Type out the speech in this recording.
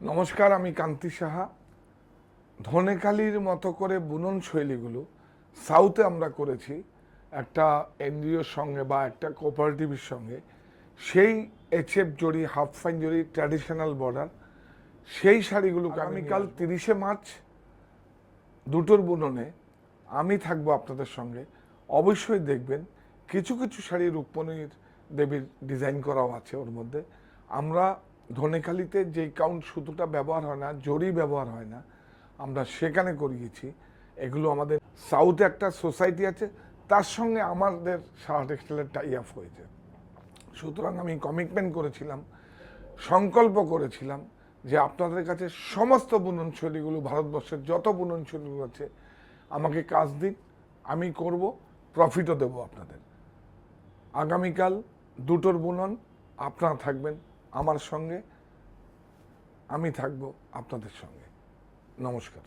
নমস্কার, আমি কান্তি সাহা। ধনেখালির মতো করে বুনন শৈলীগুলো সাউথে আমরা করেছি একটা এনজিওর সঙ্গে বা একটা কোঅপারেটিভের সঙ্গে। সেই এচএফ জরি, হাফ ফাইন জরি, ট্র্যাডিশনাল বর্ডার, সেই শাড়িগুলোকে আগামীকাল 30শে মার্চ দুটোর বুননে আমি থাকবো আপনাদের সঙ্গে। অবশ্যই দেখবেন, কিছু কিছু শাড়ি রুক্মণীর দেবীর ডিজাইন করাও আছে ওর মধ্যে। আমরা ধনেখালিতে যেই কাউন্ট সুতোটা ব্যবহার হয় না, জরি ব্যবহার হয় না, আমরা সেখানে করিয়েছি। এগুলো আমাদের সাউথে একটা সোসাইটি আছে, তার সঙ্গে আমাদের সাহা টেক্সটাইলের টাই আপ হয়েছে। সুতরাং আমি কমিটমেন্ট করেছিলাম, সংকল্প করেছিলাম যে আপনাদের কাছে সমস্ত বুনন শৈলীগুলো, ভারতবর্ষের যত বুনন শৈলীগুলো আছে আমাকে কাজ দিন, আমি করব, প্রফিটও দেবো আপনাদের। আগামীকাল দুটোর বুনন, আপনারা থাকবেন আমার সঙ্গে, আমি থাকব আপনাদের সঙ্গে। নমস্কার।